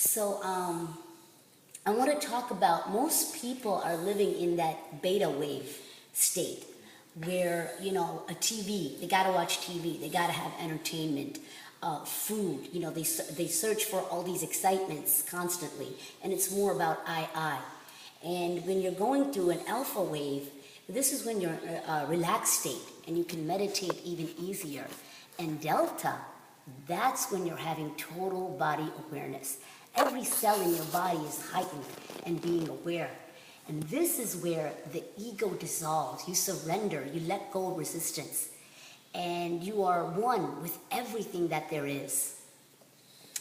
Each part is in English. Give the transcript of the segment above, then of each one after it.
So I want to talk about, most people are living in that beta wave state where, a TV, they got to watch TV, they got to have entertainment, food, they search for all these excitements constantly, and it's more about I. And when you're going through an alpha wave, this is when you're a relaxed state and you can meditate even easier. And delta, that's when you're having total body awareness. Every cell in your body is heightened and being aware. And this is where the ego dissolves. You surrender, you let go of resistance. And you are one with everything that there is.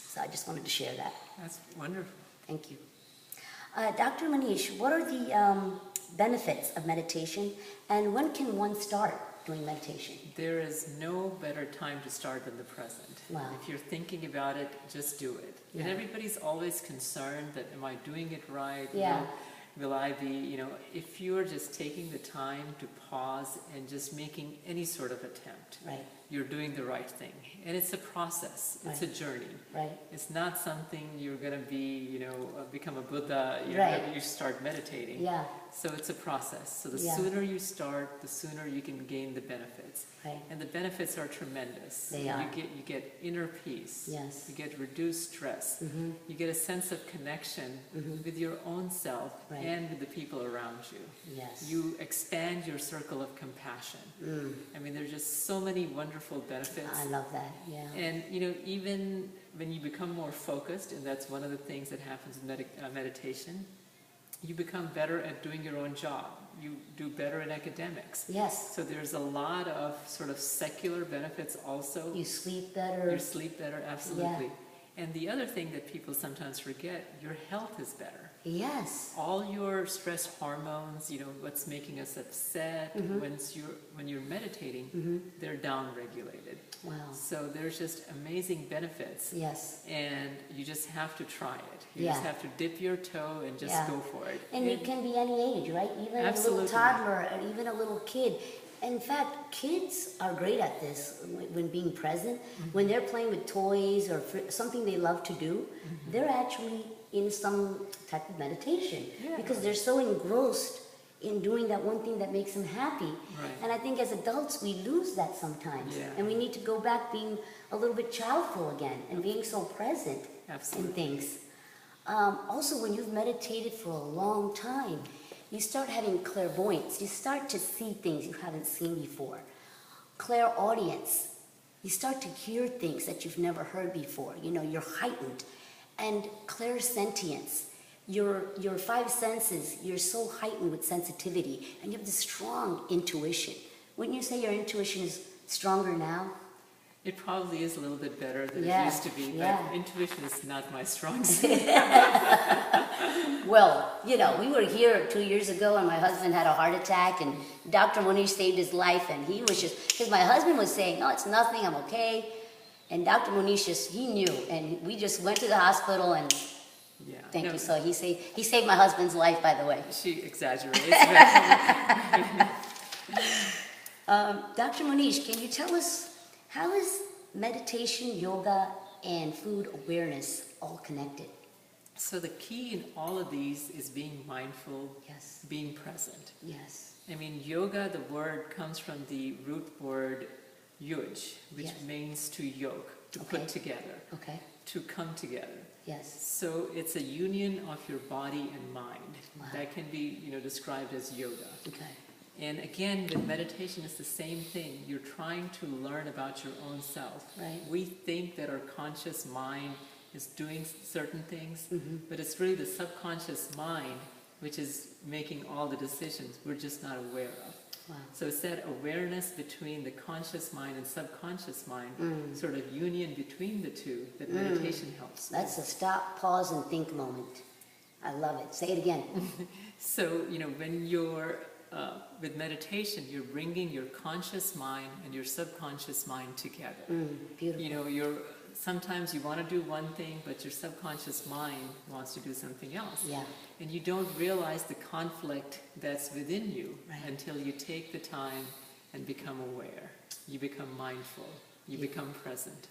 So I just wanted to share that. That's wonderful. Thank you. Dr. Munish, what are the benefits of meditation, and when can one start doing meditation? There is no better time to start than the present. Wow. If you're thinking about it, just do it. Yeah. And everybody's always concerned that, am I doing it right? Yeah. Will I be, if you're just taking the time to pause and just making any sort of attempt, Right. you're doing the right thing. And it's a process. It's Right. a journey. Right. It's not something you're going to be, become a Buddha, Right. you start meditating. Yeah. So it's a process. So the Yeah. sooner you start, the sooner you can gain the benefits. Right. And the benefits are tremendous. They are. You get inner peace. Yes. You get reduced stress. Mm-hmm. You get a sense of connection with your own self Right. and with the people around you. Yes. You expand your circle of compassion. I mean, there's just so many wonderful benefits. I love that. Yeah. And even when you become more focused, and that's one of the things that happens in meditation, you become better at doing your own job. You do better in academics. Yes. So there's a lot of sort of secular benefits also. You sleep better. You sleep better, absolutely. And the other thing that people sometimes forget, your health is better. Yes. All your stress hormones, what's making us upset, when you're meditating, they're down-regulated. Wow. So there's just amazing benefits. Yes. And you just have to try it. You Yeah. just have to dip your toe and just Yeah. go for it. And it can be any age, right? Even Absolutely. a little toddler, and even a little kid. In fact, kids are great at this when being present. When they're playing with toys or something they love to do, they're actually in some type of meditation Yeah. because they're so engrossed in doing that one thing that makes them happy. Right. And I think as adults, we lose that sometimes. Yeah. And we need to go back being a little bit childful again and being so present Absolutely. in things. Also, when you've meditated for a long time, you start having clairvoyance. You start to see things you haven't seen before. Clairaudience. You start to hear things that you've never heard before. You're heightened. And clairsentience. Your five senses, you're so heightened with sensitivity. And you have this strong intuition. Wouldn't you say your intuition is stronger now? It probably is a little bit better than Yeah, it used to be, but yeah. intuition is not my strong suit. Well, we were here 2 years ago and my husband had a heart attack and Dr. Munish saved his life and he was because my husband was saying, no, it's nothing, I'm okay. And Dr. Munish he knew and we just went to the hospital and Yeah. thank No, you. So he saved my husband's life, by the way. She exaggerates. Dr. Munish, can you tell us, how is meditation, yoga, and food awareness all connected? So the key in all of these is being mindful, Yes. being present. Yes. I mean, yoga, the word comes from the root word yuj, which Yes. means to yoke, to Okay. put together, Okay. to come together. Yes. So it's a union of your body and mind. Wow. That can be, described as yoga. Okay. And again, with meditation, it's the same thing. You're trying to learn about your own self. Right. We think that our conscious mind is doing certain things, but it's really the subconscious mind which is making all the decisions we're just not aware of. Wow. So it's that awareness between the conscious mind and subconscious mind, sort of union between the two, that meditation helps with. That's a stop, pause, and think moment. I love it. Say it again. So, when you're with meditation, you're bringing your conscious mind and your subconscious mind together. Beautiful. Sometimes you want to do one thing, but your subconscious mind wants to do something else. Yeah. And you don't realize the conflict that's within you Right. until you take the time and become aware. You become mindful. You become present.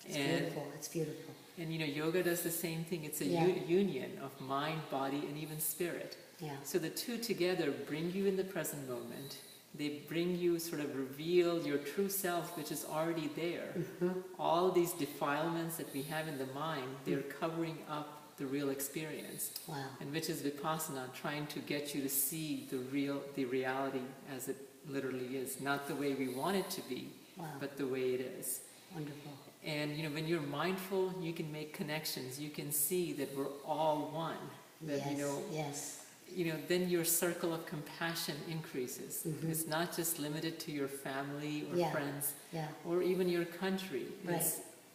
It's And beautiful. It's beautiful. And yoga does the same thing. It's a Yeah. union of mind, body, and even spirit. Yeah. So the two together bring you in the present moment. They bring you, sort of reveal your true self, which is already there. All these defilements that we have in the mind, they're covering up the real experience. Wow. And which is Vipassana, trying to get you to see the reality as it literally is. Not the way we want it to be, Wow. but the way it is. Wonderful. And when you're mindful, you can make connections. You can see that we're all one. That Yes. then your circle of compassion increases. It's not just limited to your family or Yeah. friends, Yeah. or even your country. Right.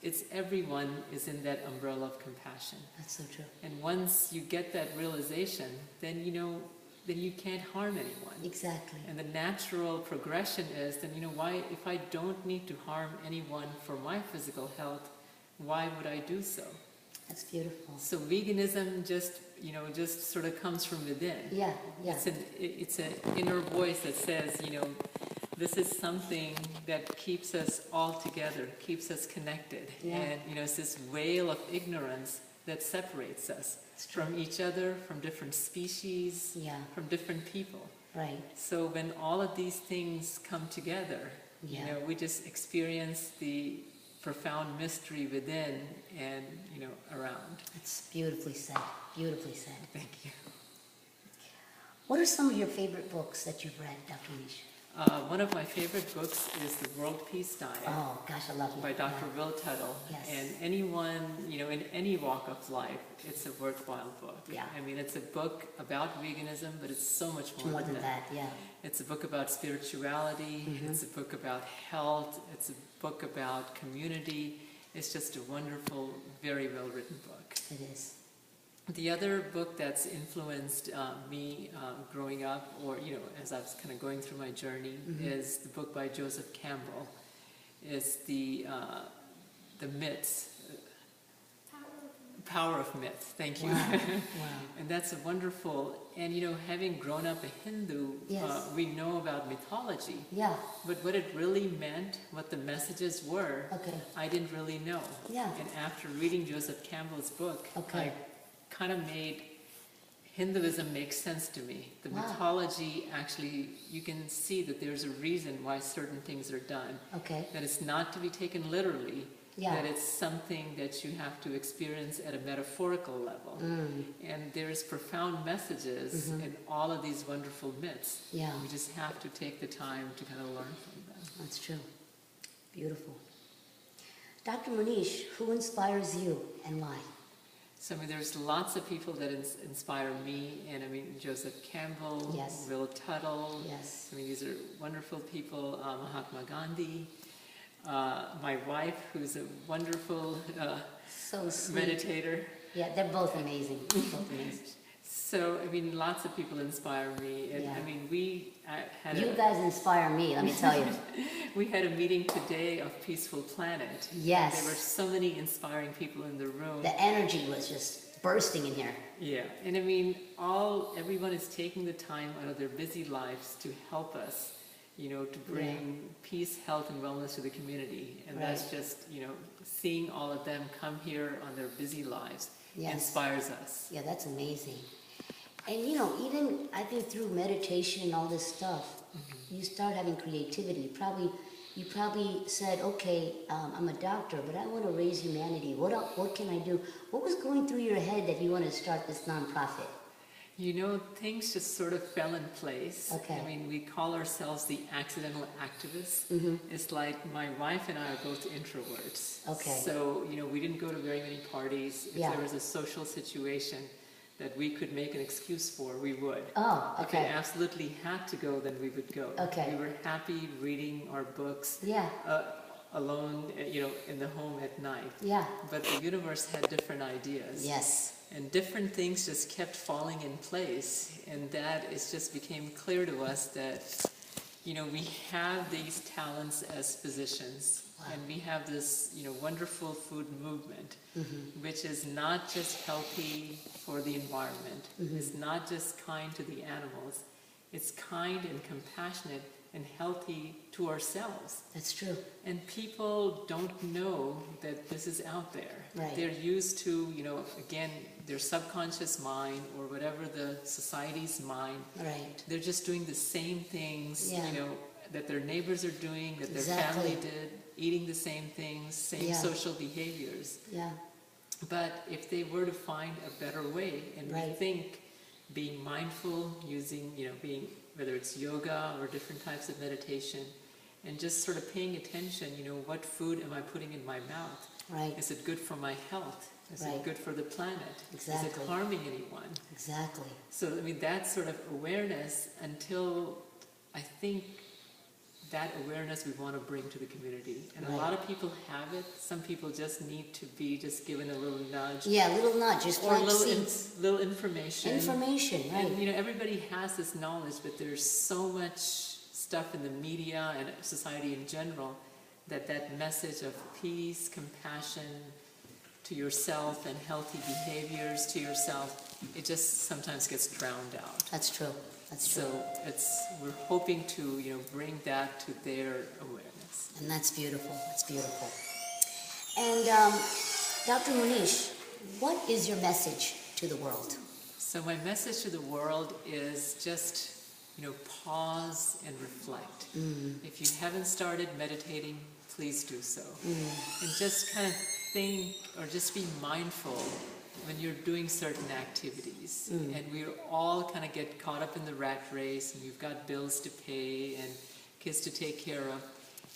It's everyone is in that umbrella of compassion. That's so true. And once you get that realization, then then you can't harm anyone. Exactly. And the natural progression is then, why, if I don't need to harm anyone for my physical health, why would I do so? That's beautiful. So veganism just sort of comes from within. Yeah. Yeah. It's an inner voice that says, this is something that keeps us all together, keeps us connected. Yeah. And, it's this veil of ignorance that separates us from each other, from different species, Yeah. from different people. Right. So when all of these things come together, Yeah. we just experience the profound mystery within and, around. It's beautifully said. Beautifully said. Thank you. What are some of your favorite books that you've read, Dr. Munish? One of my favorite books is The World Peace Diet Oh, gosh, I love it. by Dr. Yeah. Will Tuttle. Yes. And anyone, in any walk of life, it's a worthwhile book. Yeah. I mean, it's a book about veganism, but it's so much More than that, yeah. It's a book about spirituality. It's a book about health. It's a book about community. It's just a wonderful, very well-written book. It is. The other book that's influenced me growing up, or as I was kind of going through my journey, is the book by Joseph Campbell. It's the myths, Power of Myth. Thank you. Wow. Wow. And that's a wonderful. And having grown up a Hindu, Yes. we know about mythology, Yeah. but what it really meant, what the messages were, Okay. I didn't really know. Yeah. And after reading Joseph Campbell's book, Okay. I kind of made Hinduism make sense to me. The Wow. mythology, actually, you can see that there's a reason why certain things are done. Okay. That it's not to be taken literally, Yeah. that it's something that you have to experience at a metaphorical level. And there's profound messages in all of these wonderful myths. Yeah. We just have to take the time to kind of learn from them. That's true. Beautiful. Dr. Munish, who inspires you and why? So, there's lots of people that inspire me, and Joseph Campbell, Yes. Will Tuttle. Yes. These are wonderful people. Mahatma Gandhi, my wife, who's a wonderful So sweet. meditator. Yeah, they're both amazing. Both amazing. So, lots of people inspire me, and Yeah. we had You guys inspire me, let me tell you. we had a meeting today of Peaceful Planet. Yes. There were so many inspiring people in the room. The energy was just bursting in here. Yeah, and everyone is taking the time out of their busy lives to help us, to bring peace, health, and wellness to the community. And Right. that's just, seeing all of them come here on their busy lives Yes. inspires us. Yeah, that's amazing. And even I think through meditation and all this stuff, you start having creativity. You probably said, okay, I'm a doctor, but I want to raise humanity. What can I do? What was going through your head that you want to start this nonprofit? Things just sort of fell in place. Okay. We call ourselves the accidental activists. It's like my wife and I are both introverts. Okay. So, we didn't go to very many parties. If Yeah. there was a social situation that we could make an excuse for, we would. Oh, If we okay. absolutely had to go, then we would go. Okay. We were happy reading our books Yeah, alone, in the home at night. yeah. But the universe had different ideas. Yes. And different things just kept falling in place, and that it just became clear to us that, we have these talents as physicians, Wow. and we have this, wonderful food movement, which is not just healthy for the environment, it's not just kind to the animals, it's kind and compassionate and healthy to ourselves. That's true. And people don't know that this is out there. Right. They're used to, again, their subconscious mind or whatever the society's mind. Right. They're just doing the same things, Yeah. that their neighbors are doing, that their Exactly. family did, eating the same things, same Yeah. social behaviors. Yeah. But if they were to find a better way, and we Right. think being mindful, using, being, whether it's yoga or different types of meditation, and just sort of paying attention, what food am I putting in my mouth? Right. Is it good for my health? Is Right. it good for the planet? Is Exactly. it harming anyone? Exactly. So, that sort of awareness, until I think that awareness we want to bring to the community. And Right. a lot of people have it. Some people just need to be just given a little nudge. Yeah, a little nudge, just Or plant little, seeds. little information. Information, right. And, everybody has this knowledge, but there's so much stuff in the media and society in general that message of peace, compassion to yourself and healthy behaviors to yourself, it just sometimes gets drowned out. That's true. That's true. So we're hoping to, bring that to their awareness. And that's beautiful. That's beautiful. And Dr. Munish, what is your message to the world? So my message to the world is just, pause and reflect. If you haven't started meditating, please do so. And just kind of think or just be mindful when you're doing certain activities. And we all kind of get caught up in the rat race, and we've got bills to pay and kids to take care of.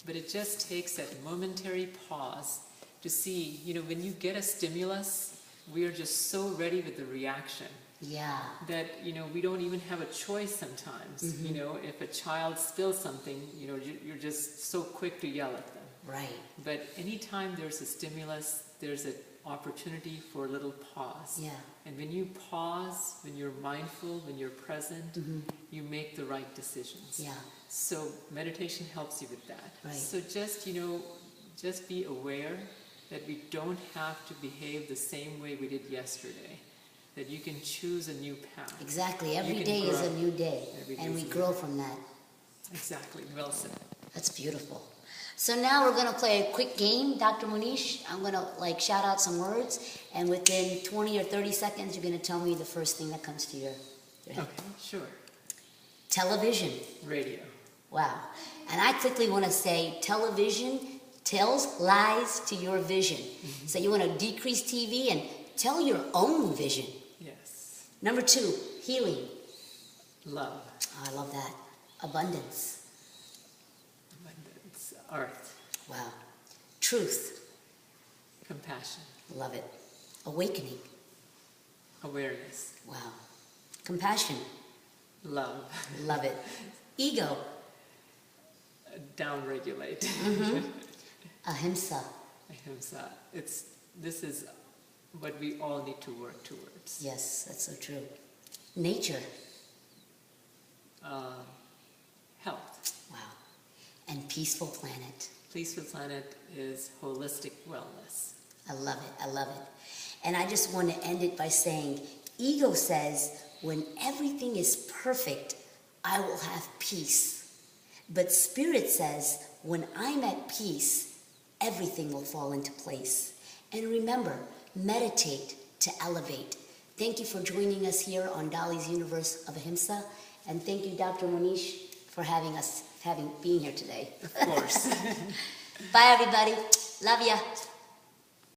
But it just takes that momentary pause to see, when you get a stimulus, we are just so ready with the reaction. Yeah. That, we don't even have a choice sometimes. If a child spills something, you're just so quick to yell at them. Right. But anytime there's a stimulus, there's an opportunity for a little pause. Yeah. And when you pause, when you're mindful, when you're present, you make the right decisions. Yeah. So meditation helps you with that. Right. So just, just be aware that we don't have to behave the same way we did yesterday. That you can choose a new path. Exactly. You Every can day is grow. a new day. Every day And is we a grow new from that. Exactly. Well said. That's beautiful. So now we're going to play a quick game, Dr. Munish. I'm going to shout out some words, and within 20 or 30 seconds, you're going to tell me the first thing that comes to your head. Okay, sure. Television. Radio. Wow. And I quickly want to say television tells lies to your vision. So you want to decrease TV and tell your own vision. Yes. Number 2, healing. Love. Oh, I love that. Abundance. Abundance. Earth. Wow. Truth. Compassion. Love it. Awakening. Awareness. Wow. Compassion. Love. Love it. Ego. Downregulate. Ahimsa. Ahimsa. This is what we all need to work towards. Yes, that's so true. Nature. Health. Wow. And peaceful planet. Peaceful planet is holistic wellness. I love it. I love it. And I just want to end it by saying, ego says, when everything is perfect, I will have peace. But spirit says, when I'm at peace, everything will fall into place. And remember, meditate to elevate. Thank you for joining us here on Dolly's Universe of Ahimsa. And thank you, Dr. Munish, for being here today. Of course. Bye, everybody. Love ya.